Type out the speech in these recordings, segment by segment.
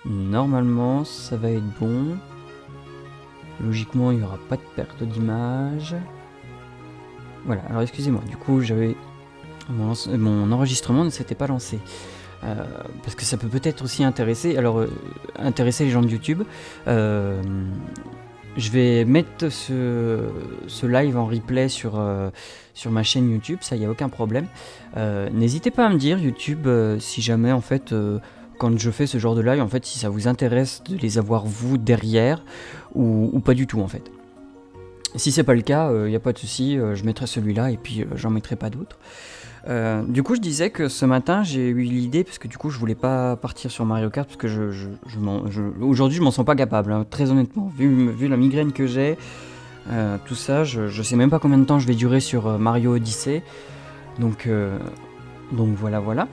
Normalement, ça va être bon. Logiquement, il n'y aura pas de perte d'image. Voilà, alors excusez-moi, du coup, mon enregistrement ne s'était pas lancé. Parce que ça peut peut-être aussi intéresser les gens de YouTube. Je vais mettre ce live en replay sur ma chaîne YouTube, ça y a aucun problème. N'hésitez pas à me dire YouTube si jamais en fait quand je fais ce genre de live, en fait si ça vous intéresse de les avoir vous derrière ou pas du tout en fait. Si c'est pas le cas, il n'y a pas de souci, je mettrai celui-là et puis j'en mettrai pas d'autres. Du coup, je disais que ce matin, j'ai eu l'idée, parce que du coup, je voulais pas partir sur Mario Kart, parce que aujourd'hui, je m'en sens pas capable, hein, très honnêtement. Vu la migraine que j'ai, tout ça, je sais même pas combien de temps je vais durer sur Mario Odyssey. Donc voilà, voilà.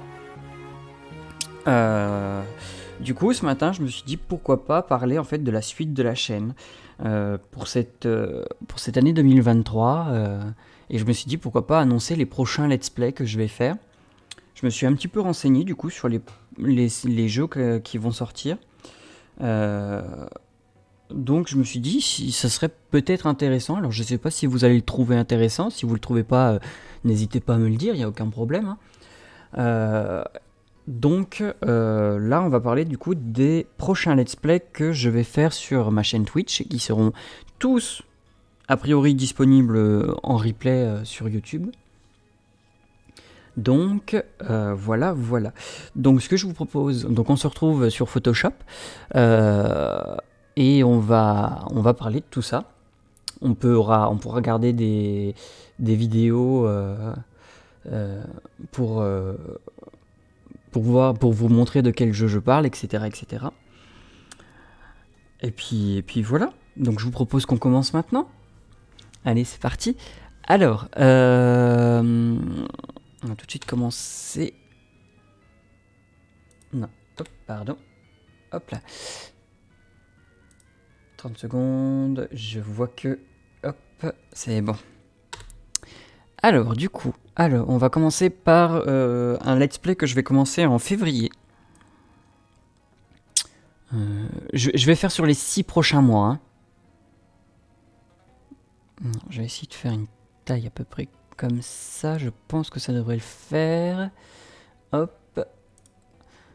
Du coup, ce matin, je me suis dit pourquoi pas parler en fait de la suite de la chaîne pour cette année 2023. Et je me suis dit pourquoi pas annoncer les prochains let's play que je vais faire. Je me suis un petit peu renseigné du coup sur les jeux qui vont sortir. Donc je me suis dit si ça serait peut-être intéressant. Alors je sais pas si vous allez le trouver intéressant. Si vous le trouvez pas, n'hésitez pas à me le dire, il n'y a aucun problème. Hein. Donc là on va parler du coup des prochains let's play que je vais faire sur ma chaîne Twitch et qui seront tous a priori disponibles en replay sur YouTube. Donc voilà. Donc ce que je vous propose, donc on se retrouve sur Photoshop et on va parler de tout ça. On pourra regarder des vidéos pour vous montrer de quel jeu je parle, etc. etc. Et puis voilà. Donc je vous propose qu'on commence maintenant. Allez, c'est parti. Alors, on va tout de suite commencer. Non, hop, pardon. Hop là. 30 secondes, je vois que... Hop, c'est bon. Alors, du coup, on va commencer par un let's play que je vais commencer en février. Je vais faire sur les 6 prochains mois. Hein. Non, je vais essayer de faire une taille à peu près comme ça. Je pense que ça devrait le faire. Hop.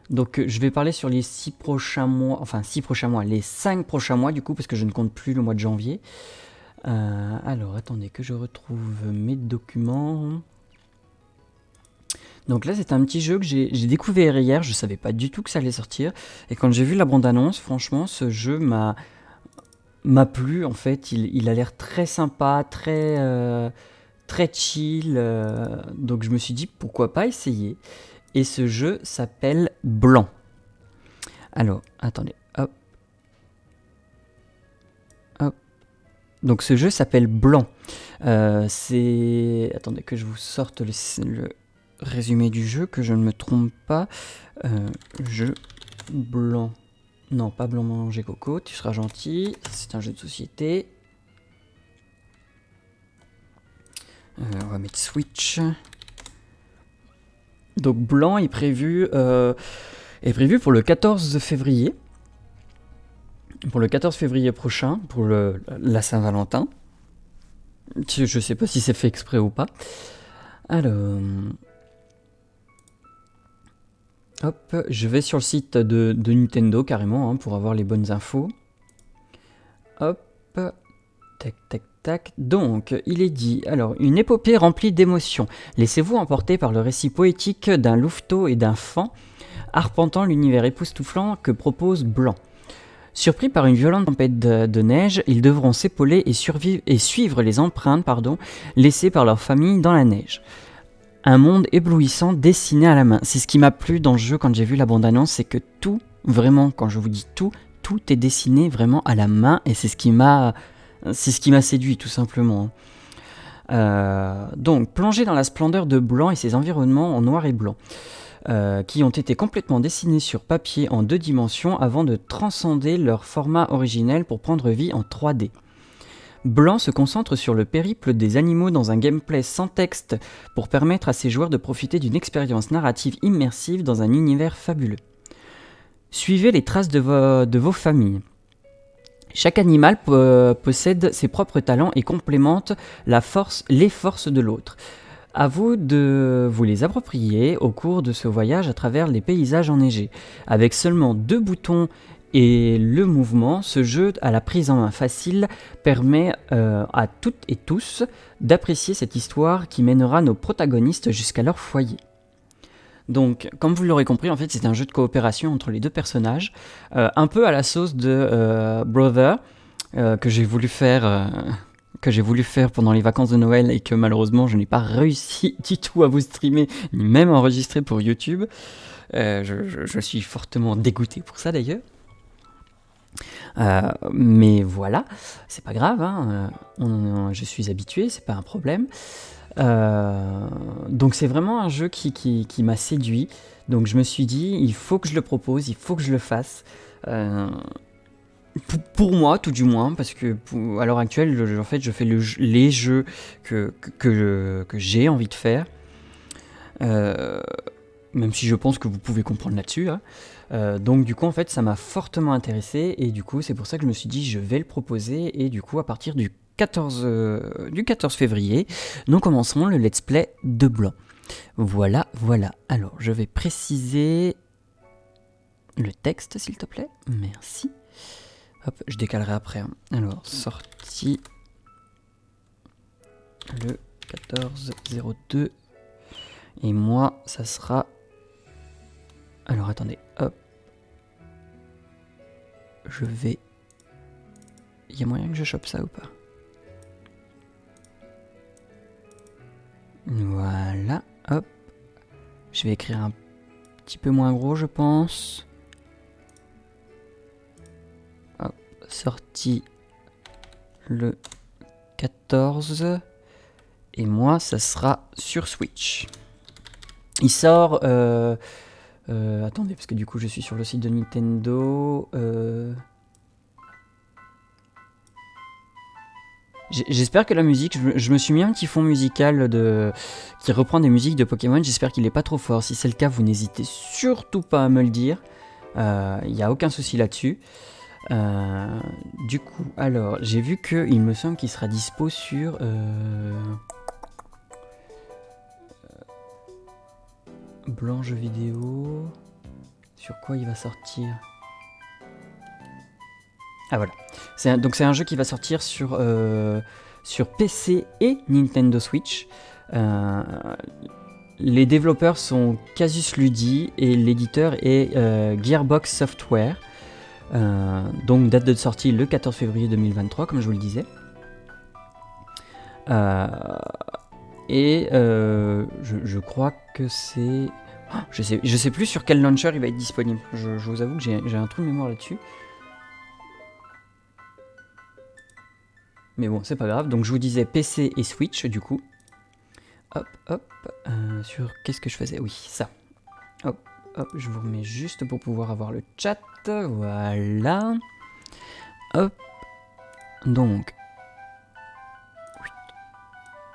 Donc je vais parler sur les 6 prochains mois, enfin 6 prochains mois, les 5 prochains mois du coup, parce que je ne compte plus le mois de janvier. Alors attendez que je retrouve mes documents. Donc là c'est un petit jeu que j'ai découvert hier, je savais pas du tout que ça allait sortir. Et quand j'ai vu la bande-annonce, franchement ce jeu m'a plu en fait. Il a l'air très sympa, très chill. Donc je me suis dit pourquoi pas essayer. Et ce jeu s'appelle Blanc. Alors, attendez, hop. Hop. Donc ce jeu s'appelle Blanc. Attendez que je vous sorte le résumé du jeu, que je ne me trompe pas. Jeu Blanc. Non, pas Blanc manger coco, tu seras gentil. C'est un jeu de société. On va mettre Switch. Donc Blanc est prévu pour le 14 février. Pour le 14 février prochain, pour la Saint-Valentin. Je sais pas si c'est fait exprès ou pas. Alors... Hop, je vais sur le site de Nintendo carrément, hein, pour avoir les bonnes infos. Hop, tac, tac, tac. Donc, il est dit, alors, une épopée remplie d'émotions. Laissez-vous emporter par le récit poétique d'un louveteau et d'un faon, arpentant l'univers époustouflant que propose Blanc. Surpris par une violente tempête de neige, ils devront s'épauler et suivre les empreintes laissées par leur famille dans la neige. Un monde éblouissant dessiné à la main. C'est ce qui m'a plu dans le jeu quand j'ai vu la bande-annonce, c'est que tout, vraiment, quand je vous dis tout est dessiné vraiment à la main et c'est ce qui m'a séduit tout simplement. Donc, plongé dans la splendeur de Blanc et ses environnements en noir et blanc, qui ont été complètement dessinés sur papier en 2 dimensions avant de transcender leur format originel pour prendre vie en 3D. Blanc se concentre sur le périple des animaux dans un gameplay sans texte pour permettre à ses joueurs de profiter d'une expérience narrative immersive dans un univers fabuleux. Suivez les traces de vos familles. Chaque animal possède ses propres talents et complémente les forces de l'autre. À vous de vous les approprier au cours de ce voyage à travers les paysages enneigés. Avec seulement 2 boutons et le mouvement, ce jeu à la prise en main facile permet à toutes et tous d'apprécier cette histoire qui mènera nos protagonistes jusqu'à leur foyer. Donc, comme vous l'aurez compris, en fait, c'est un jeu de coopération entre les 2 personnages, un peu à la sauce de Brother, que j'ai voulu faire pendant les vacances de Noël et que malheureusement je n'ai pas réussi du tout à vous streamer, ni même enregistrer pour YouTube. Je suis fortement dégoûté pour ça d'ailleurs. Mais voilà, c'est pas grave, hein, je suis habitué, c'est pas un problème. Donc c'est vraiment un jeu qui m'a séduit. Donc je me suis dit, il faut que je le propose, il faut que je le fasse. Pour moi, tout du moins, parce que à l'heure actuelle, en fait, je fais les jeux que j'ai envie de faire. Même si je pense que vous pouvez comprendre là-dessus. Hein. Donc du coup, en fait, ça m'a fortement intéressé. Et du coup, c'est pour ça que je me suis dit, je vais le proposer. Et du coup, à partir du 14 février, nous commencerons le let's play de Blanc. Voilà. Alors, je vais préciser le texte, s'il te plaît. Merci. Hop, je décalerai après. Hein. Alors, sortie le 14-02. Et moi, ça sera... Alors, attendez. Hop. Je vais... Il y a moyen que je chope ça ou pas? Voilà. Hop. Je vais écrire un petit peu moins gros, je pense. Hop. Sortie le 14. Et moi, ça sera sur Switch. Il sort... attendez, parce que du coup, je suis sur le site de Nintendo. J'espère que la musique... Je me suis mis un petit fond musical qui reprend des musiques de Pokémon. J'espère qu'il n'est pas trop fort. Si c'est le cas, vous n'hésitez surtout pas à me le dire. Il n'y a aucun souci là-dessus. Du coup, alors, j'ai vu qu'il me semble qu'il sera dispo sur... Blanc jeu vidéo. Sur quoi il va sortir? Ah voilà. Donc c'est un jeu qui va sortir sur PC et Nintendo Switch. Les développeurs sont Casus Ludi et l'éditeur est Gearbox Software. Donc date de sortie le 14 février 2023, comme je vous le disais. Je crois que c'est... Oh, je sais plus sur quel launcher il va être disponible. Je vous avoue que j'ai un trou de mémoire là-dessus. Mais bon, c'est pas grave. Donc je vous disais PC et Switch du coup. Hop. Sur qu'est-ce que je faisais? Oui, ça. Hop, je vous remets juste pour pouvoir avoir le chat. Voilà. Hop. Donc.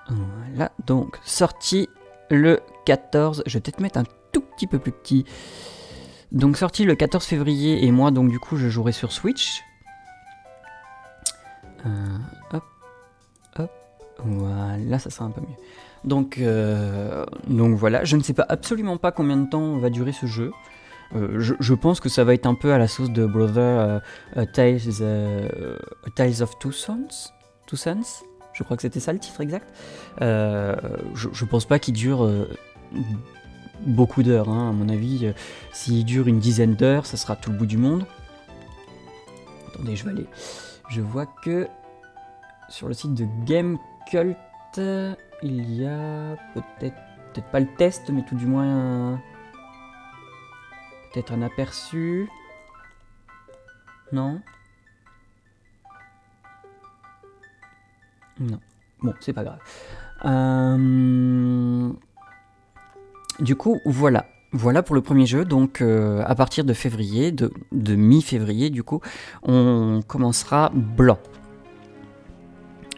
Voilà. Donc, sortie le 14. Je vais peut-être mettre un tout petit peu plus petit. Donc, sortie le 14 février. Et moi, donc, du coup, je jouerai sur Switch. Hop. Voilà, ça sera un peu mieux. Donc voilà, je ne sais pas absolument pas combien de temps va durer ce jeu. Je pense que ça va être un peu à la sauce de Brother Tales of Two Sons. Je crois que c'était ça le titre exact. Je pense pas qu'il dure beaucoup d'heures. Hein, à mon avis, s'il dure une dizaine d'heures, ça sera tout le bout du monde. Attendez, je vais aller. Je vois que sur le site de Gamecult, il y a peut-être pas le test, mais tout du moins peut-être un aperçu. Non? Non. Bon, c'est pas grave. Du coup, voilà. Voilà pour le premier jeu. Donc, à partir de février, de mi-février, du coup, on commencera Blanc.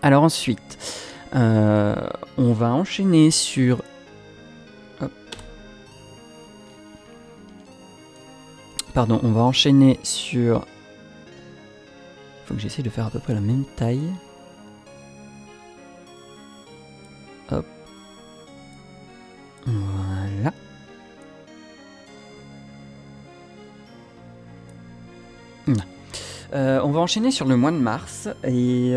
Alors ensuite, on va enchaîner sur... pardon, on va enchaîner sur... Faut que j'essaie de faire à peu près la même taille. Hop. Voilà. On va enchaîner sur le mois de mars, et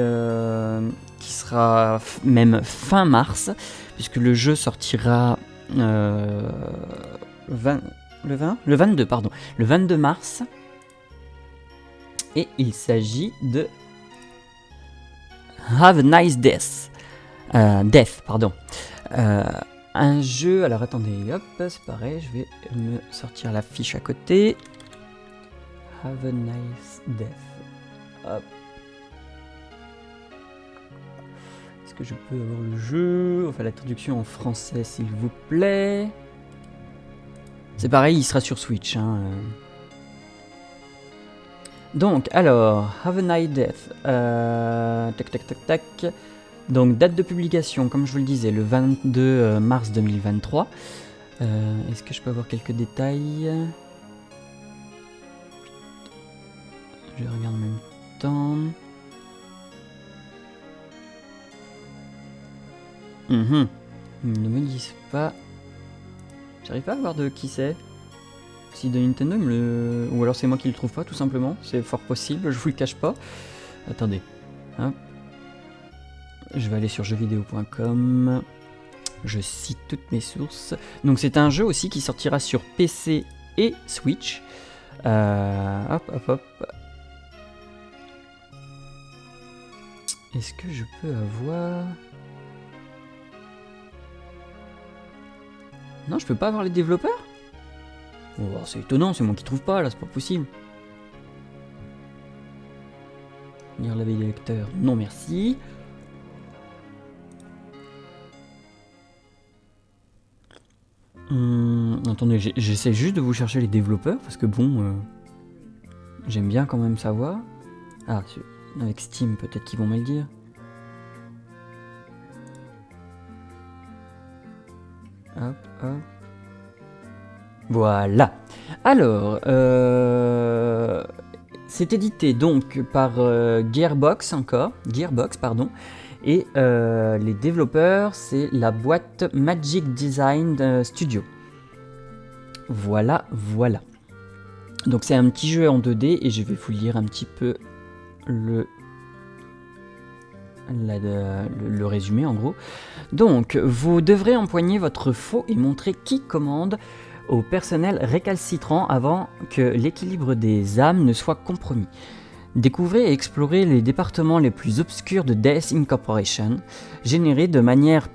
qui sera même fin mars, puisque le jeu sortira le 22, pardon, le 22 mars, et il s'agit de Have a Nice Death, pardon. Un jeu, alors attendez, hop, c'est pareil, je vais me sortir la fiche à côté. Have a Nice Death. Hop. Est-ce que je peux avoir le jeu? Enfin, la traduction en français, s'il vous plaît. C'est pareil, il sera sur Switch. Hein. Donc, alors, Have a Nice Death. Tac. Donc, date de publication, comme je vous le disais, le 22 mars 2023. Est-ce que je peux avoir quelques détails? Je regarde en même temps. Ne me disent pas. J'arrive pas à voir de qui c'est. Si de Nintendo, ou alors c'est moi qui le trouve pas, tout simplement. C'est fort possible, je vous le cache pas. Attendez. Hop. Je vais aller sur jeuxvideo.com. Je cite toutes mes sources. Donc c'est un jeu aussi qui sortira sur PC et Switch. Hop. Est-ce que je peux avoir... Non, je peux pas avoir les développeurs? Oh, c'est étonnant, c'est moi qui trouve pas, là, c'est pas possible. Lire l'avis des lecteurs, non merci. Attendez, j'essaie juste de vous chercher les développeurs, parce que bon... j'aime bien quand même savoir. Ah, avec Steam, peut-être qu'ils vont me le dire. Hop. Voilà. Alors, c'est édité donc par Gearbox, pardon. Et les développeurs, c'est la boîte Magic Design Studio. Voilà. Donc c'est un petit jeu en 2D et je vais vous lire un petit peu le résumé en gros. Donc vous devrez empoigner votre faux et montrer qui commande au personnel récalcitrant avant que l'équilibre des âmes ne soit compromis. Découvrez et explorez les départements les plus obscurs de Death Incorporation, générés de manière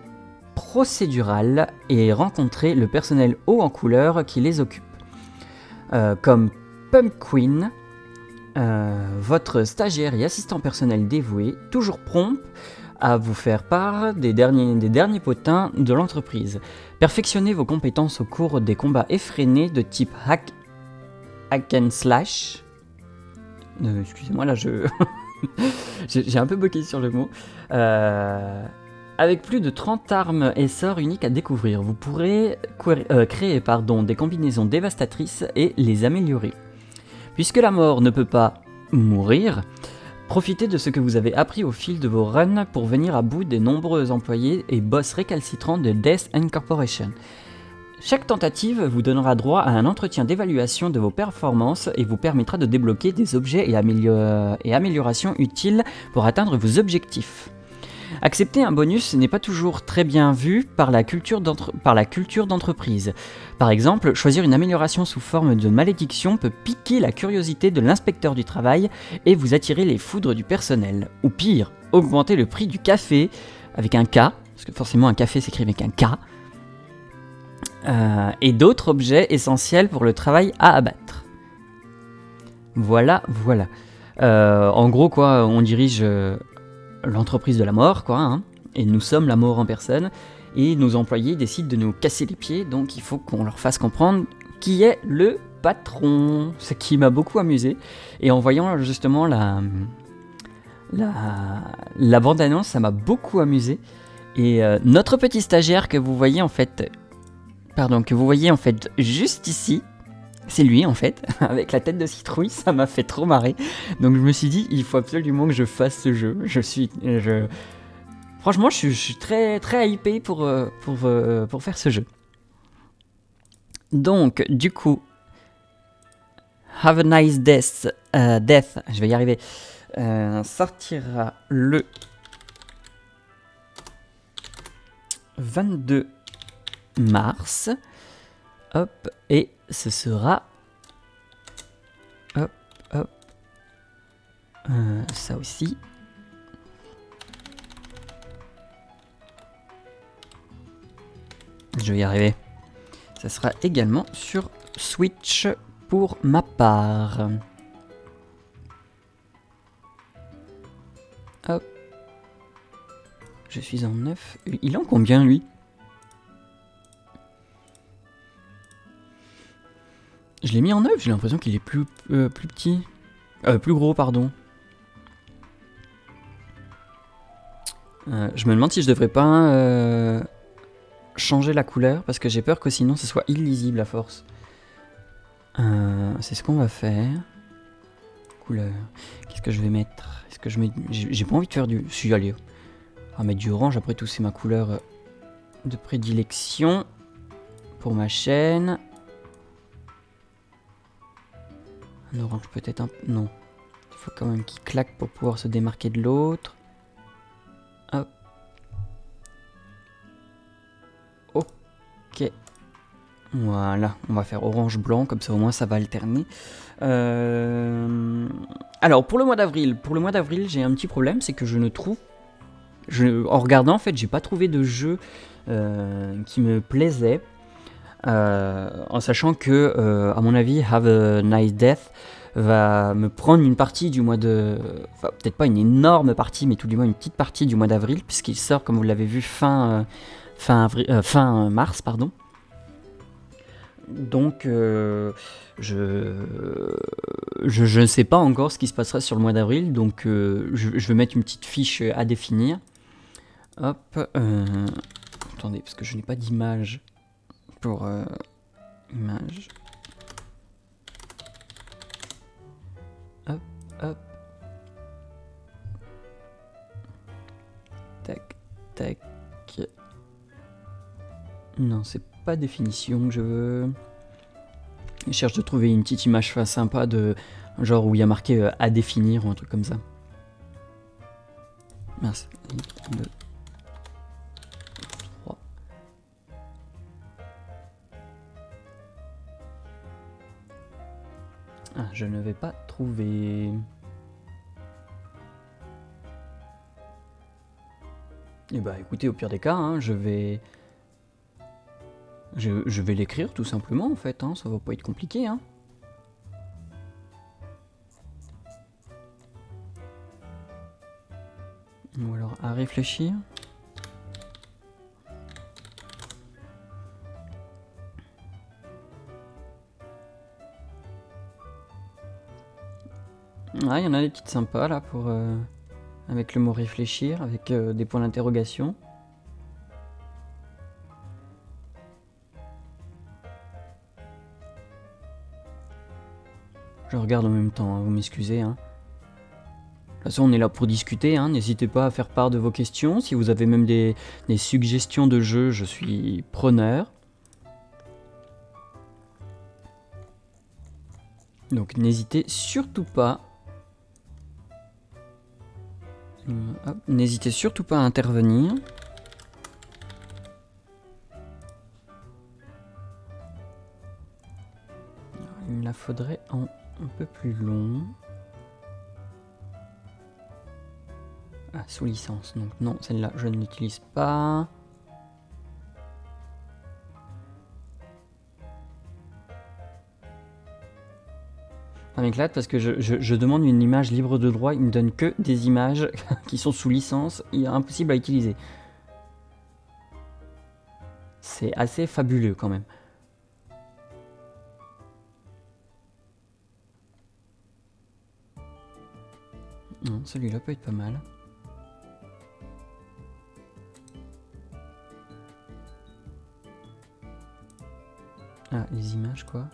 procédurale, et rencontrez le personnel haut en couleur qui les occupe. Comme Pumpkin, votre stagiaire et assistant personnel dévoué, toujours prompt à vous faire part des derniers potins de l'entreprise. Perfectionnez vos compétences au cours des combats effrénés de type hack and slash. Excusez-moi, là j'ai un peu bloqué sur le mot. Avec plus de 30 armes et sorts uniques à découvrir, vous pourrez créer des combinaisons dévastatrices et les améliorer. Puisque la mort ne peut pas mourir, profitez de ce que vous avez appris au fil de vos runs pour venir à bout des nombreux employés et boss récalcitrants de Death Incorporation. Chaque tentative vous donnera droit à un entretien d'évaluation de vos performances et vous permettra de débloquer des objets et améliorations utiles pour atteindre vos objectifs. Accepter un bonus n'est pas toujours très bien vu par la culture d'entreprise. Par exemple, choisir une amélioration sous forme de malédiction peut piquer la curiosité de l'inspecteur du travail et vous attirer les foudres du personnel. Ou pire, augmenter le prix du café avec un K, parce que forcément un café s'écrit avec un K, et d'autres objets essentiels pour le travail à abattre. Voilà. En gros, quoi, on dirige l'entreprise de la mort, quoi, hein, et nous sommes la mort en personne, et nos employés décident de nous casser les pieds, donc il faut qu'on leur fasse comprendre qui est le patron, ce qui m'a beaucoup amusé, et en voyant justement la bande-annonce, ça m'a beaucoup amusé, et notre petit stagiaire que vous voyez en fait juste ici, C'est lui en fait, avec la tête de citrouille, ça m'a fait trop marrer. Donc je me suis dit, il faut absolument que je fasse ce jeu. Franchement, je suis très, très hypé pour faire ce jeu. Donc, du coup, Have a Nice Death, je vais y arriver, sortira le 22 mars. Hop, et ce sera... Hop, hop. Ça aussi. Je vais y arriver. Ça sera également sur Switch pour ma part. Hop. Je suis en 9. Il en combien lui? Je l'ai mis en 9, j'ai l'impression qu'il est plus petit. Plus gros, pardon. Je me demande si je devrais pas changer la couleur, parce que j'ai peur que sinon ce soit illisible à force. C'est ce qu'on va faire. Couleur. Qu'est-ce que je vais mettre? Est-ce que je mets... J'ai pas envie de faire du... Si, allez. On va mettre du orange, après tout c'est ma couleur de prédilection pour ma chaîne. Un orange peut-être un... Non. Il faut quand même qu'il claque pour pouvoir se démarquer de l'autre. Hop. Ok. Voilà, on va faire orange-blanc, comme ça au moins ça va alterner. Alors pour le mois d'avril, j'ai un petit problème, c'est que je ne trouve... en regardant en fait, j'ai pas trouvé de jeu qui me plaisait. En sachant que, à mon avis, Have a Nice Death va me prendre une partie du mois de... Enfin, peut-être pas une énorme partie, mais tout du moins une petite partie du mois d'avril, puisqu'il sort, comme vous l'avez vu, fin mars, pardon. Donc, je ne sais pas encore ce qui se passera sur le mois d'avril, donc je vais mettre une petite fiche à définir. Hop, attendez, parce que je n'ai pas d'image pour image. Hop, hop. Tac, tac. Non, c'est pas définition que je veux. Je cherche de trouver une petite image sympa de genre où il y a marqué à définir ou un truc comme ça. Mince. 1, 2, 3. Ah, je ne vais pas trouver. Et bah écoutez, au pire des cas, hein, je vais l'écrire tout simplement en fait, hein, ça va pas être compliqué. Hein. Ou alors à réfléchir. Ah, il y en a des petites sympas là pour avec le mot réfléchir, avec des points d'interrogation. Je regarde en même temps, hein, vous m'excusez. Hein. De toute façon, on est là pour discuter. Hein. N'hésitez pas à faire part de vos questions. Si vous avez même des suggestions de jeux, je suis preneur. Donc n'hésitez surtout pas. N'hésitez surtout pas à intervenir. Il me la faudrait en un peu plus long. Ah, sous licence. Donc non, celle-là, je ne l'utilise pas. Ça m'éclate parce que je demande une image libre de droit, il me donne que des images qui sont sous licence, il est impossible à utiliser. C'est assez fabuleux quand même. Non, celui-là peut être pas mal. Ah, les images quoi.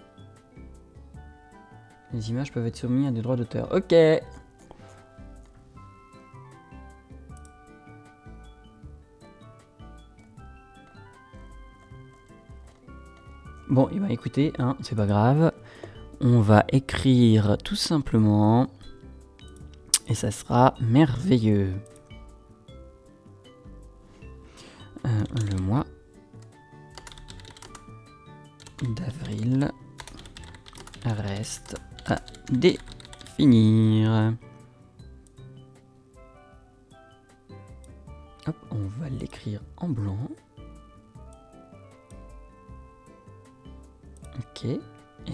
Les images peuvent être soumises à des droits d'auteur. Ok. Bon, et ben écoutez, hein, c'est pas grave. On va écrire tout simplement. Et ça sera merveilleux. Le mois d'avril reste à définir. Hop, on va l'écrire en blanc. Ok, et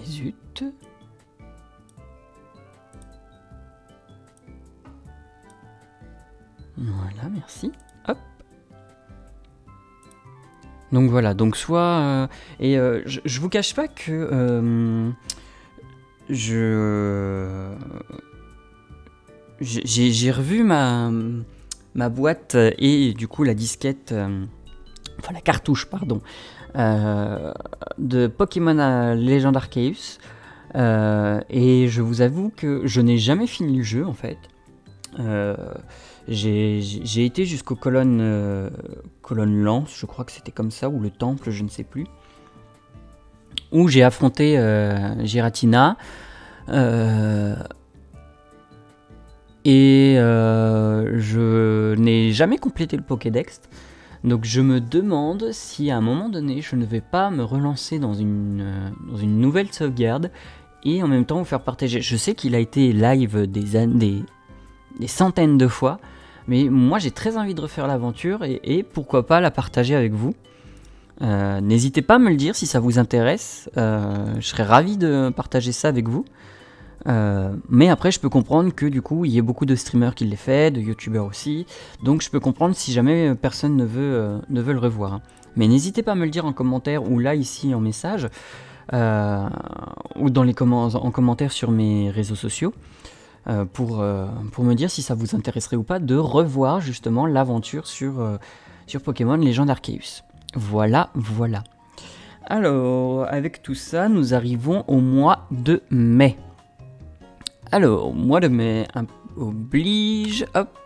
zut. Voilà, merci. Hop. Donc voilà, donc soit... je vous cache pas que... j'ai revu ma boîte et du coup la disquette... enfin la cartouche, pardon. De Pokémon Legend Arceus. Et je vous avoue que je n'ai jamais fini le jeu en fait. J'ai été jusqu'aux colonnes lance, je crois que c'était comme ça, ou le temple, je ne sais plus, où j'ai affronté Giratina, et je n'ai jamais complété le Pokédex, donc je me demande si à un moment donné je ne vais pas me relancer dans une nouvelle sauvegarde, et en même temps vous faire partager. Je sais qu'il a été live des centaines de fois, mais moi j'ai très envie de refaire l'aventure et pourquoi pas la partager avec vous. N'hésitez pas à me le dire si ça vous intéresse, je serais ravi de partager ça avec vous. Mais après je peux comprendre que du coup il y a beaucoup de streamers qui l'aient fait, de youtubeurs aussi, donc je peux comprendre si jamais personne ne veut le revoir. Mais n'hésitez pas à me le dire en commentaire ou là ici en message, ou dans les en commentaire sur mes réseaux sociaux. Pour me dire si ça vous intéresserait ou pas de revoir justement l'aventure sur Pokémon Legend Arceus. Voilà. Alors, avec tout ça, nous arrivons au mois de mai. Alors, mois de mai oblige, hop.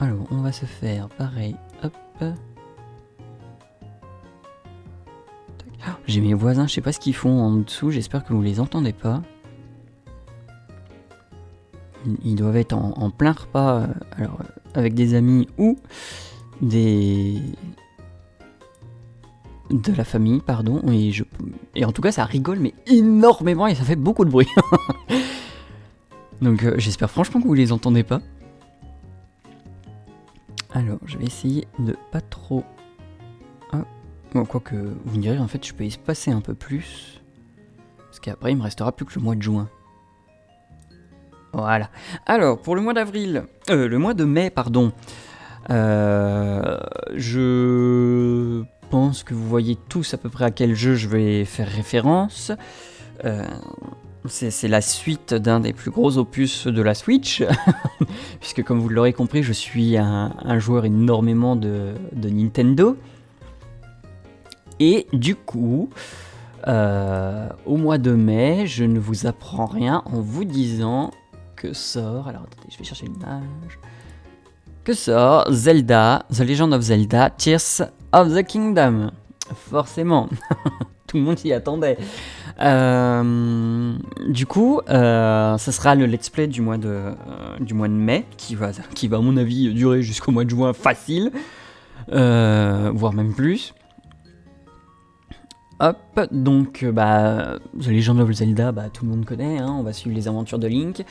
Alors, on va se faire pareil, hop. J'ai mes voisins, je sais pas ce qu'ils font en dessous, j'espère que vous les entendez pas. Ils doivent être en plein repas, alors, avec des amis ou de la famille, pardon. Et en tout cas, ça rigole, mais énormément, et ça fait beaucoup de bruit. Donc, j'espère franchement que vous les entendez pas. Alors, je vais essayer de pas trop... Ah, bon, quoique, vous me direz, en fait, je peux espacer un peu plus. Parce qu'après, il me restera plus que le mois de juin. Voilà. Alors, pour le mois d'avril... le mois de mai, pardon. Je pense que vous voyez tous à peu près à quel jeu je vais faire référence. C'est la suite d'un des plus gros opus de la Switch. Puisque, comme vous l'aurez compris, je suis un joueur énormément de Nintendo. Et du coup... au mois de mai, je ne vous apprends rien en vous disant que sort... Alors attendez, je vais chercher l'image. Que sort Zelda, The Legend of Zelda, Tears of the Kingdom. Forcément, tout le monde s'y attendait. Du coup, ça sera le let's play du mois de mai, qui va à mon avis durer jusqu'au mois de juin facile, voire même plus. Hop, donc The Legend of Zelda, tout le monde connaît, hein, on va suivre les aventures de Link.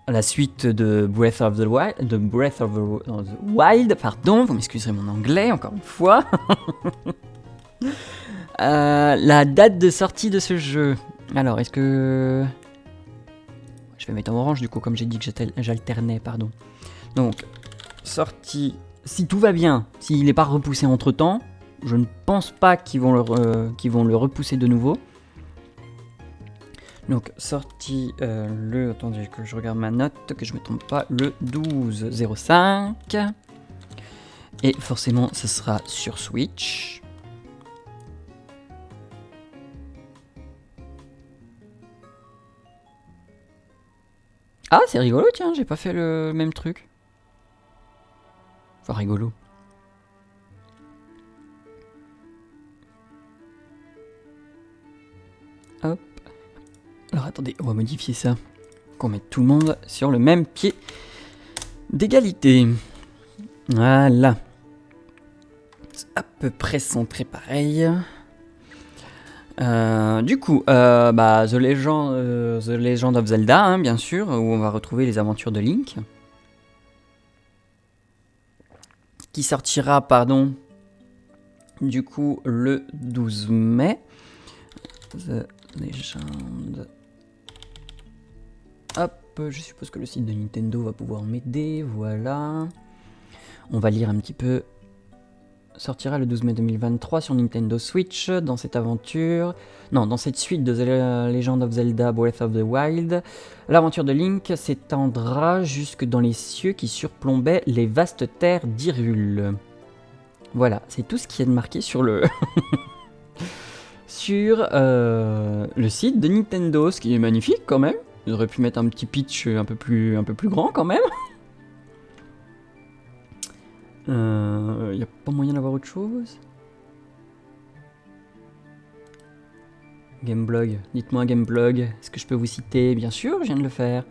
La suite de Breath of the Wild, pardon, vous m'excuserez mon anglais encore une fois. La date de sortie de ce jeu. Alors, est-ce que... Je vais mettre en orange du coup, comme j'ai dit que j'alternais, pardon. Donc, sortie... Si tout va bien, s'il n'est pas repoussé entre temps, je ne pense pas qu'ils vont le repousser de nouveau. Donc, sorti attendez que je regarde ma note, que je ne me trompe pas, le 12/05. Et forcément, ce sera sur Switch. Ah, c'est rigolo, tiens, j'ai pas fait le même truc. Enfin, rigolo. Hop. Alors attendez, on va modifier ça. Qu'on mette tout le monde sur le même pied d'égalité. Voilà. C'est à peu près centré pareil. Du coup, The Legend of Zelda, hein, bien sûr, où on va retrouver les aventures de Link. Qui sortira, du coup, le 12 mai. The Legend. Hop, je suppose que le site de Nintendo va pouvoir m'aider, voilà. On va lire un petit peu. Sortira le 12 mai 2023 sur Nintendo Switch. Dans cette suite de The Legend of Zelda Breath of the Wild, l'aventure de Link s'étendra jusque dans les cieux qui surplombaient les vastes terres d'Hyrule. Voilà, c'est tout ce qui est marqué sur le le site de Nintendo, ce qui est magnifique quand même. Ils auraient pu mettre un petit pitch un peu plus grand quand même. Y a pas moyen d'avoir autre chose? Gameblog, dites-moi Gameblog, est-ce que je peux vous citer? Bien sûr, je viens de le faire.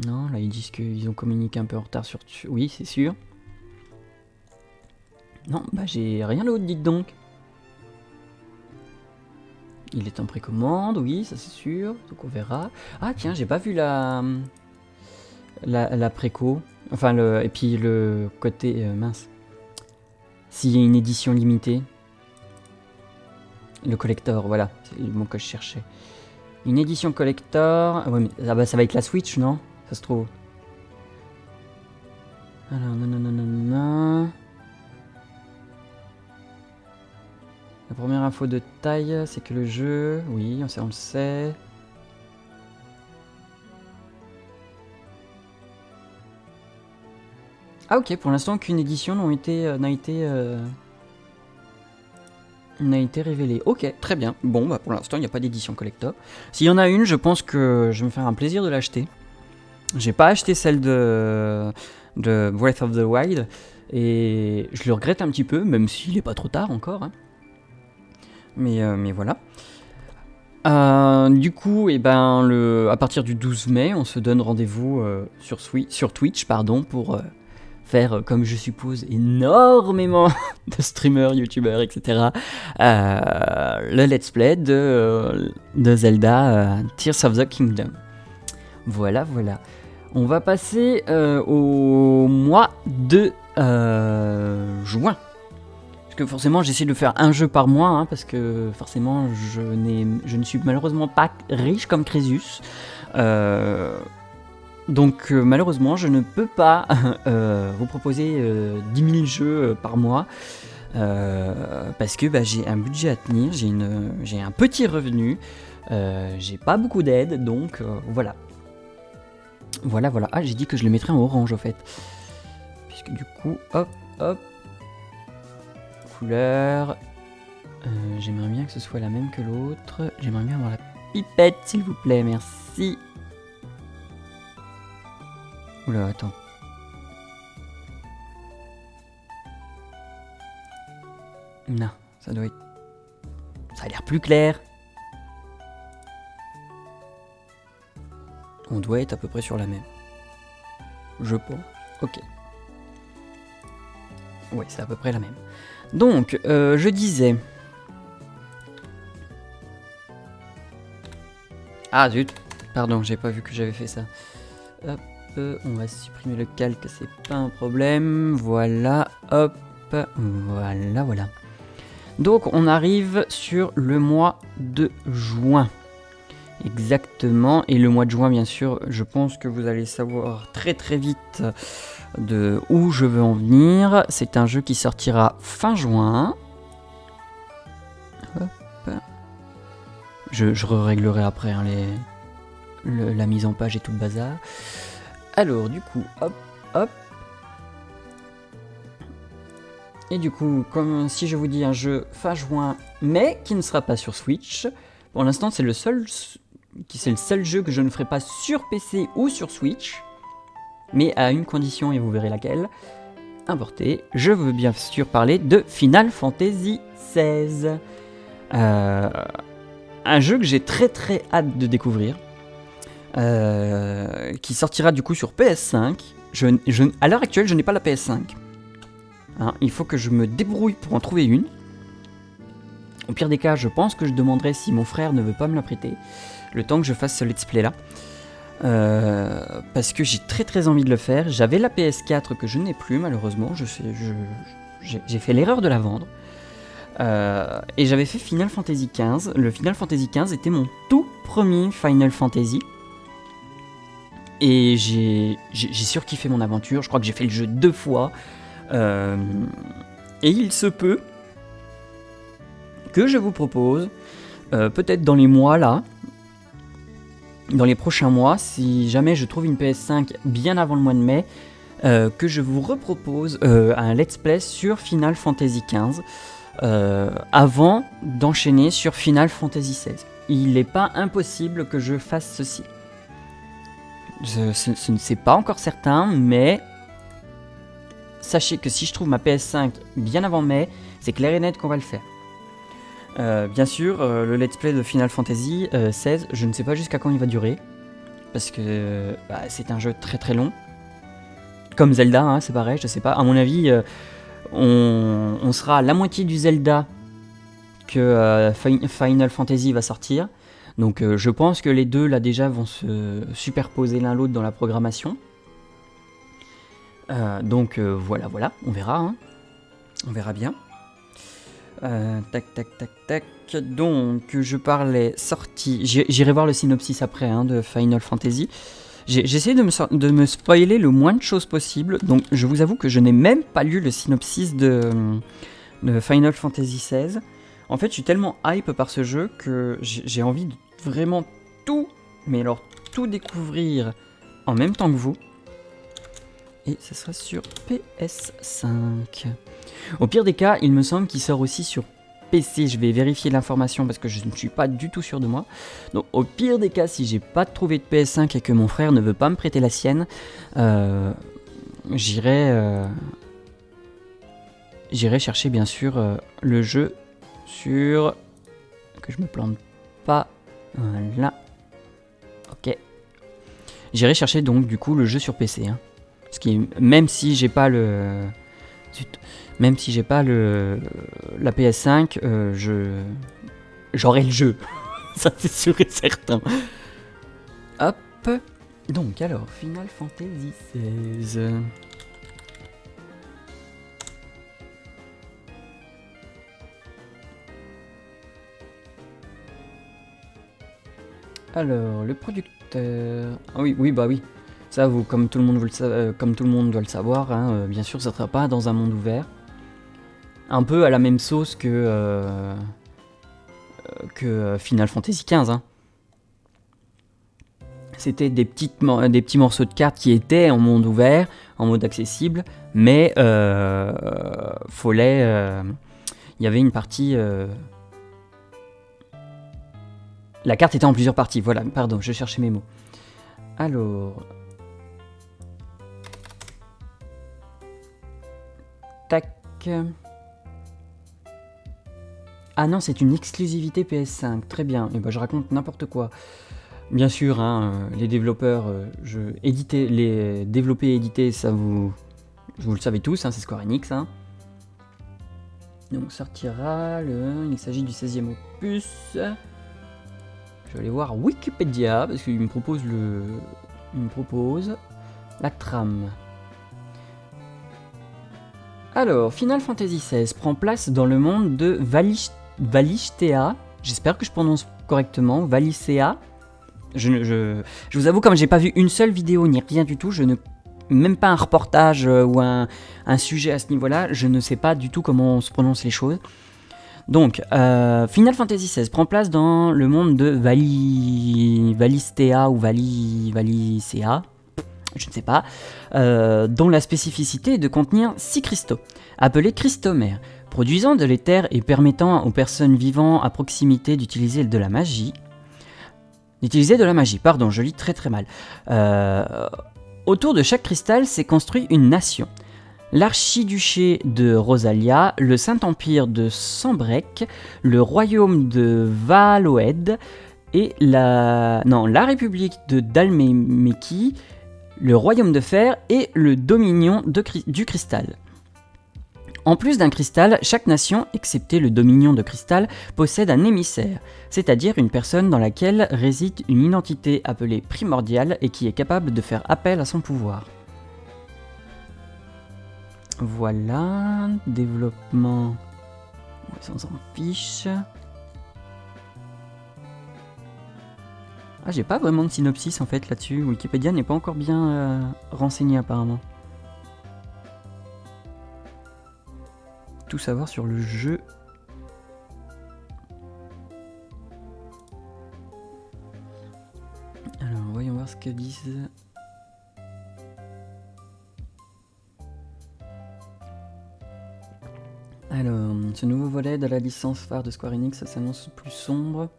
Non, là ils disent qu'ils ont communiqué un peu en retard sur... Oui, c'est sûr. Non, bah j'ai rien d'autre, dites donc. Il est en précommande, oui, ça c'est sûr, donc on verra. Ah tiens, j'ai pas vu la préco, enfin et puis le côté mince. S'il y a une édition limitée, le collector, voilà, c'est le mot que je cherchais. Une édition collector, ah ouais, mais ça va avec la Switch, non? Ça se trouve. Alors non. La première info de taille, c'est que le jeu, oui, on le sait. Ah ok, pour l'instant aucune édition n'a été révélée. Ok, très bien. Bon, bah pour l'instant il n'y a pas d'édition collector. S'il y en a une, je pense que je vais me faire un plaisir de l'acheter. J'ai pas acheté celle de Breath of the Wild et je le regrette un petit peu, même s'il est pas trop tard encore. Hein. Mais voilà. Du coup, à partir du 12 mai, on se donne rendez-vous sur Twitch, pour faire, comme je suppose, énormément de streamers, youtubeurs, etc. Le let's play de Zelda Tears of the Kingdom. Voilà. On va passer au mois de juin. Parce que forcément, j'essaie de faire un jeu par mois, hein, parce que forcément, je ne suis malheureusement pas riche comme Crésus. Donc malheureusement, je ne peux pas vous proposer 10 000 jeux par mois. Parce que j'ai un budget à tenir, j'ai un petit revenu, j'ai pas beaucoup d'aide, donc voilà. Voilà. Ah, j'ai dit que je le mettrais en orange, au fait. Puisque du coup, hop. Couleur. J'aimerais bien que ce soit la même que l'autre. J'aimerais bien avoir la pipette, s'il vous plaît, merci. Oula, attends. Non, ça doit être... Ça a l'air plus clair. On doit être à peu près sur la même. Je pense. Ok. Ouais, c'est à peu près la même. Donc, je disais... Ah zut, pardon, j'ai pas vu que j'avais fait ça. Hop, on va supprimer le calque, c'est pas un problème. Voilà, hop, voilà. Donc, on arrive sur le mois de juin. Exactement, et le mois de juin, bien sûr, je pense que vous allez savoir très vite de où je veux en venir. C'est un jeu qui sortira fin juin. Hop. Je réglerai après hein, la mise en page et tout le bazar. Alors, du coup, hop. Et du coup, comme si je vous dis un jeu fin juin, mais qui ne sera pas sur Switch, Pour l'instant, c'est le seul jeu que je ne ferai pas sur PC ou sur Switch, mais à une condition, et vous verrez laquelle. Importé, je veux bien sûr parler de Final Fantasy XVI. Un jeu que j'ai très très hâte de découvrir, qui sortira du coup sur PS5. À l'heure actuelle, je n'ai pas la PS5. Hein, il faut que je me débrouille pour en trouver une. Au pire des cas, je pense que je demanderai si mon frère ne veut pas me la prêter, le temps que je fasse ce let's play là. Parce que j'ai très très envie de le faire. J'avais la PS4 que je n'ai plus malheureusement, j'ai fait l'erreur de la vendre. Et j'avais fait Final Fantasy XV. Le Final Fantasy XV était mon tout premier Final Fantasy. Et j'ai surkiffé mon aventure, je crois que j'ai fait le jeu 2 fois. Et il se peut que je vous propose, peut-être dans les mois là, dans les prochains mois, si jamais je trouve une PS5 bien avant le mois de mai, que je vous repropose un let's play sur Final Fantasy XV avant d'enchaîner sur Final Fantasy XVI. Il n'est pas impossible que je fasse ceci. Ce ne c'est pas encore certain, mais sachez que si je trouve ma PS5 bien avant mai, c'est clair et net qu'on va le faire. Bien sûr, le let's play de Final Fantasy XVI, je ne sais pas jusqu'à quand il va durer, parce que c'est un jeu très très long. Comme Zelda, hein, c'est pareil, je sais pas. À mon avis, on sera à la moitié du Zelda que Final Fantasy va sortir. Donc je pense que les deux là déjà vont se superposer l'un l'autre dans la programmation. Donc voilà, on verra. Hein. On verra bien. Tac. Donc je parlais sortie. J'irai voir le synopsis après hein, de Final Fantasy. J'essaie de me spoiler le moins de choses possible. Donc je vous avoue que je n'ai même pas lu le synopsis de Final Fantasy XVI. En fait, je suis tellement hype par ce jeu que j'ai envie de vraiment tout, mais alors tout découvrir en même temps que vous. Et ce sera sur PS5. Au pire des cas, il me semble qu'il sort aussi sur PC. Je vais vérifier l'information parce que je ne suis pas du tout sûr de moi. Donc au pire des cas, si j'ai pas trouvé de PS5 et que mon frère ne veut pas me prêter la sienne, j'irai chercher bien sûr le jeu sur... Que je me plante pas. Voilà. Ok. J'irai chercher donc du coup le jeu sur PC. Hein. Parce que même si j'ai pas le... Même si j'ai pas la PS5, j'aurai le jeu. Ça c'est sûr et certain. Hop. Donc alors, Final Fantasy XVI. Alors, le producteur... Ah oui, bah oui. Ça, comme tout le monde doit le savoir, hein, bien sûr, ça ne sera pas dans un monde ouvert. Un peu à la même sauce que Final Fantasy XV. Hein. C'était des petits morceaux de cartes qui étaient en monde ouvert, en mode accessible, mais il y avait une partie... La carte était en plusieurs parties, voilà, pardon, je cherchais mes mots. Alors... Tac. Ah non, c'est une exclusivité PS5, très bien. Et ben je raconte n'importe quoi. Bien sûr, hein, les développeurs, développer et éditer, ça vous le savez tous, hein, c'est Square Enix. Hein. Donc sortira il s'agit du 16e opus. Je vais aller voir Wikipédia parce qu'il me propose la trame. Alors, Final Fantasy XVI prend place dans le monde de Valisthea. J'espère que je prononce correctement. Valisthea. Je vous avoue, comme j'ai pas vu une seule vidéo ni rien du tout, même pas un reportage ou un sujet à ce niveau-là, je ne sais pas du tout comment on se prononce les choses. Donc, Final Fantasy XVI prend place dans le monde de Valisthea ou Valisthea. Je ne sais pas, dont la spécificité est de contenir 6 cristaux, appelés cristomères. produisant de l'éther et permettant aux personnes vivant à proximité d'utiliser de la magie. Pardon, je lis très très mal. Autour de chaque cristal s'est construit une nation. L'archiduché de Rosalia, le Saint-Empire de Sambrec, le royaume de Valoed et la République de Dalmeki, le royaume de fer et le dominion du cristal. En plus d'un cristal, chaque nation, excepté le dominion de cristal, possède un émissaire, c'est-à-dire une personne dans laquelle réside une identité appelée primordiale et qui est capable de faire appel à son pouvoir. Voilà, développement, on s'en fiche. Ah, j'ai pas vraiment de synopsis en fait là-dessus, Wikipédia n'est pas encore bien renseigné apparemment. Tout savoir sur le jeu. Alors, voyons voir ce que disent. Alors, ce nouveau volet de la licence phare de Square Enix s'annonce plus sombre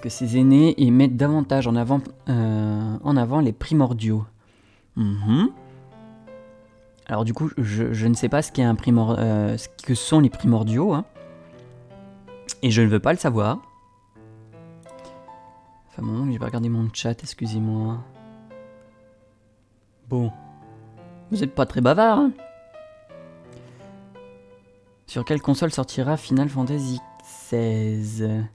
que ses aînés et met davantage en avant les primordiaux. Alors du coup, je ne sais pas ce qu'est ce que sont les primordiaux, hein, et je ne veux pas le savoir. Enfin bon, j'ai pas regardé mon chat, excusez-moi. Bon, vous êtes pas très bavard, hein. Sur quelle console sortira Final Fantasy XVI?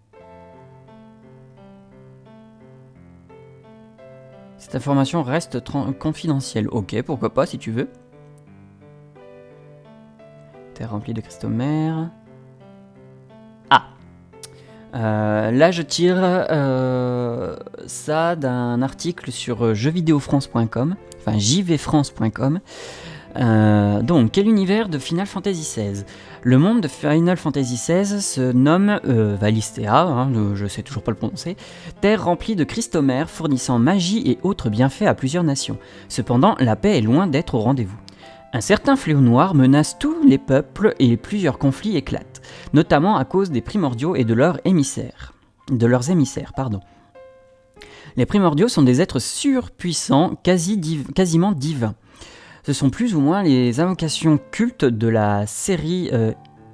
Cette information reste confidentielle. Ok, pourquoi pas si tu veux. Terre remplie de cristaux mers. Ah, là je tire ça d'un article sur jeuxvideofrance.com, enfin jvfrance.com. Donc, quel univers de Final Fantasy XVI? Le monde de Final Fantasy XVI se nomme Valistea, hein, je sais toujours pas le prononcer, terre remplie de cristaux mers fournissant magie et autres bienfaits à plusieurs nations. Cependant, la paix est loin d'être au rendez-vous. Un certain fléau noir menace tous les peuples et plusieurs conflits éclatent, notamment à cause des primordiaux et de leurs émissaires. Les primordiaux sont des êtres surpuissants, quasiment divins. Ce sont plus ou moins les invocations cultes de la série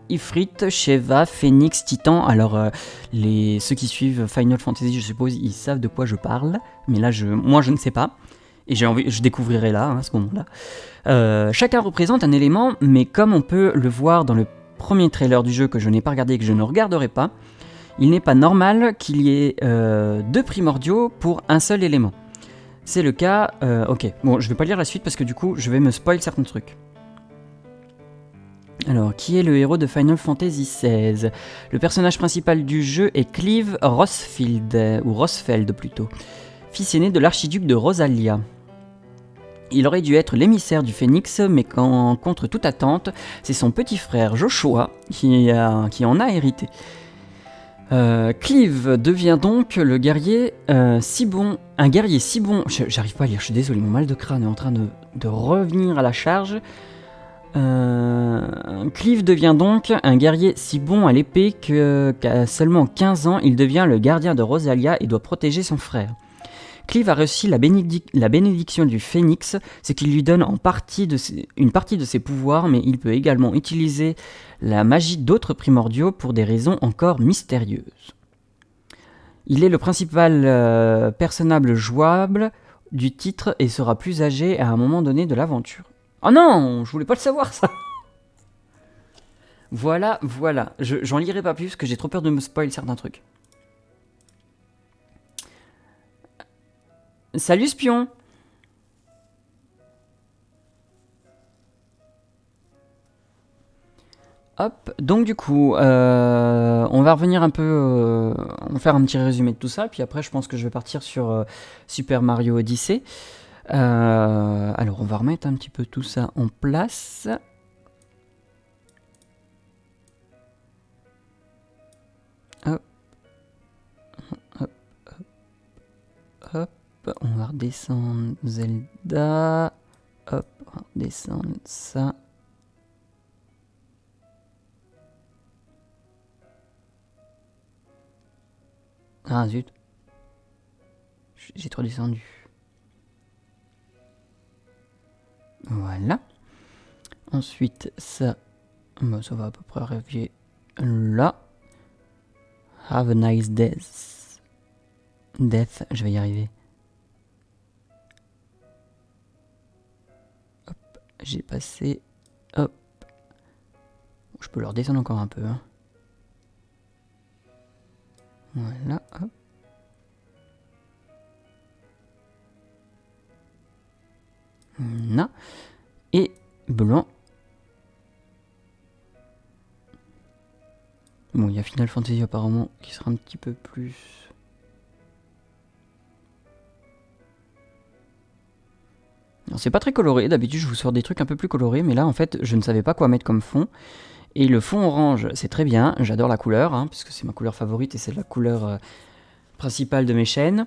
Ifrit, Sheva, Phoenix, Titan. Alors, ceux qui suivent Final Fantasy, je suppose, ils savent de quoi je parle, mais là, moi, je ne sais pas. Et je découvrirai là, hein, à ce moment-là. Chacun représente un élément, mais comme on peut le voir dans le premier trailer du jeu que je n'ai pas regardé et que je ne regarderai pas, il n'est pas normal qu'il y ait deux primordiaux pour un seul élément. C'est le cas... ok, bon, je vais pas lire la suite parce que du coup, je vais me spoil certains trucs. Alors, qui est le héros de Final Fantasy XVI? Le personnage principal du jeu est Clive Rosfeld plutôt, fils aîné de l'archiduc de Rosalia. Il aurait dû être l'émissaire du Phénix, mais contre toute attente, c'est son petit frère Joshua qui en a hérité. Clive devient donc le guerrier si bon, un guerrier si bon, j'arrive pas à lire, je suis désolé, mon mal de crâne est en train de revenir à la charge. Clive devient donc un guerrier si bon à l'épée qu'à seulement 15 ans, il devient le gardien de Rosalia et doit protéger son frère. Clive a reçu la bénédiction du Phénix, ce qui lui donne une partie de ses pouvoirs, mais il peut également utiliser la magie d'autres primordiaux pour des raisons encore mystérieuses. Il est le principal personnage jouable du titre et sera plus âgé à un moment donné de l'aventure. Oh non, je voulais pas le savoir ça. Voilà, j'en lirai pas plus parce que j'ai trop peur de me spoil certains trucs. Salut Spion! Hop, donc du coup, on va revenir un peu, on va faire un petit résumé de tout ça, puis après je pense que je vais partir sur Super Mario Odyssey. Alors on va remettre un petit peu tout ça en place. Hop, hop, hop, hop. On va redescendre Zelda. Hop, on va redescendre ça. Ah zut. J'ai trop descendu. Voilà. Ensuite, ça... Bah, ça va à peu près arriver là. Have a nice death. Death, je vais y arriver. Hop, j'ai passé... Hop. Je peux le redescendre encore un peu. Hein. Voilà, hop. Là. Et blanc. Bon, il y a Final Fantasy apparemment qui sera un petit peu plus... C'est pas très coloré, d'habitude je vous sors des trucs un peu plus colorés, mais là en fait je ne savais pas quoi mettre comme fond. Et le fond orange, c'est très bien, j'adore la couleur, hein, puisque c'est ma couleur favorite et c'est la couleur principale de mes chaînes.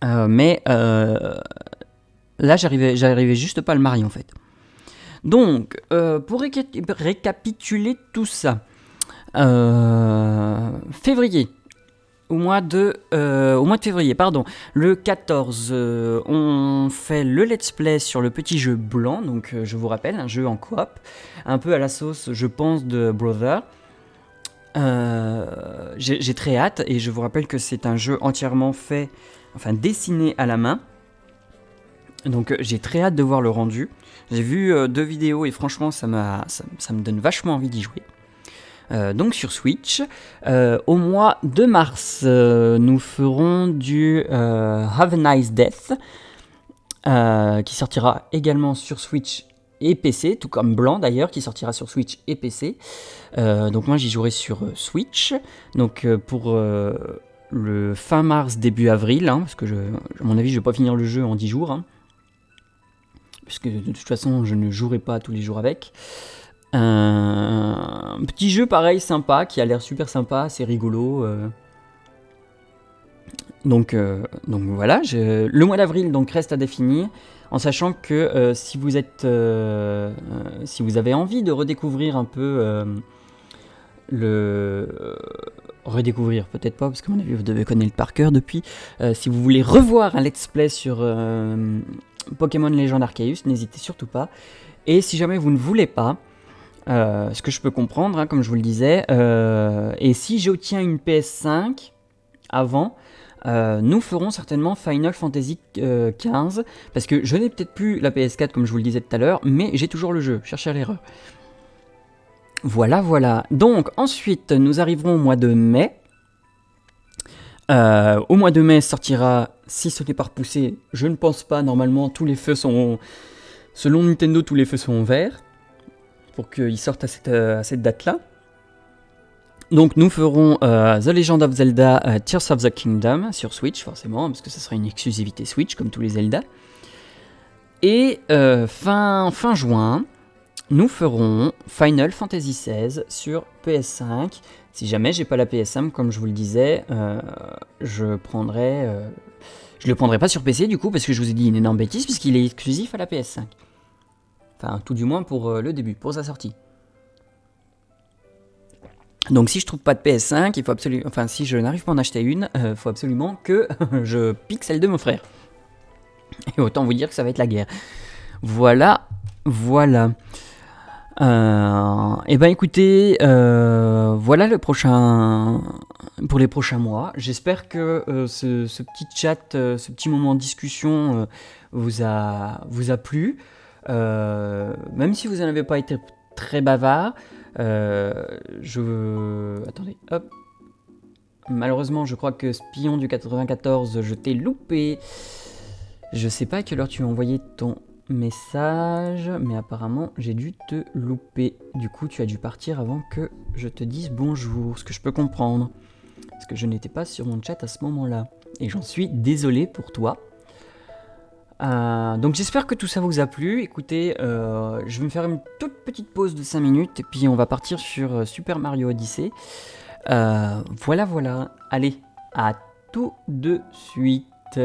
Mais là j'arrivais juste pas à le marier en fait. Donc, pour récapituler tout ça, février, au mois de février, pardon, le 14, on fait le let's play sur le petit jeu blanc, donc je vous rappelle, un jeu en coop, un peu à la sauce, je pense, de Brother. J'ai très hâte, et je vous rappelle que c'est un jeu entièrement fait, enfin dessiné à la main, donc j'ai très hâte de voir le rendu. J'ai vu 2 vidéos et franchement ça me donne vachement envie d'y jouer. Donc sur Switch. Au mois de mars, nous ferons du Have a Nice Death, qui sortira également sur Switch et PC, tout comme Blanc d'ailleurs, qui sortira sur Switch et PC. Donc moi j'y jouerai sur Switch. Donc pour le fin mars, début avril, hein, parce que à mon avis je vais pas finir le jeu en 10 jours. Hein, puisque de toute façon je ne jouerai pas tous les jours avec. Un petit jeu pareil sympa, qui a l'air super sympa, c'est rigolo. Donc voilà, le mois d'avril donc reste à définir, en sachant que si vous avez envie de redécouvrir un peu redécouvrir peut-être pas, parce qu'à mon avis vous devez connaître par cœur depuis. Si vous voulez revoir un let's play sur Pokémon Legend Arceus, n'hésitez surtout pas. Et si jamais vous ne voulez pas, ce que je peux comprendre, hein, comme je vous le disais, et si j'obtiens une PS5 avant, nous ferons certainement Final Fantasy XV, parce que je n'ai peut-être plus la PS4 comme je vous le disais tout à l'heure, mais j'ai toujours le jeu, cherchez à l'erreur. Voilà. Donc ensuite, nous arriverons au mois de mai. Au mois de mai sortira, si ce n'est pas repoussé, je ne pense pas, normalement tous les feux sont... Selon Nintendo, tous les feux sont verts, pour qu'il sorte à cette date-là. Donc nous ferons The Legend of Zelda Tears of the Kingdom sur Switch, forcément, parce que ça sera une exclusivité Switch, comme tous les Zelda. Et fin juin, nous ferons Final Fantasy XVI sur PS5. Si jamais j'ai pas la PS5, comme je vous le disais, je le prendrai pas sur PC du coup, parce que je vous ai dit une énorme bêtise, puisqu'il est exclusif à la PS5. Enfin, tout du moins pour le début, pour sa sortie. Donc si je trouve pas de PS5, il faut absolument, enfin si je n'arrive pas à en acheter une, il faut absolument que je pique celle de mon frère. Et autant vous dire que ça va être la guerre. Voilà. Et ben écoutez, voilà pour les prochains mois. J'espère que ce petit chat, ce petit moment de discussion vous a plu. Même si vous n'en avez pas été très bavard, attendez, hop. Malheureusement, je crois que Spion du 94, je t'ai loupé. Je sais pas à quelle heure tu as envoyé ton message, mais apparemment j'ai dû te louper. Du coup, tu as dû partir avant que je te dise bonjour, ce que je peux comprendre. Parce que je n'étais pas sur mon chat à ce moment-là. Et j'en suis désolé pour toi. Donc j'espère que tout ça vous a plu. Écoutez, je vais me faire une toute petite pause de 5 minutes et puis on va partir sur Super Mario Odyssey. Voilà. Allez, à tout de suite.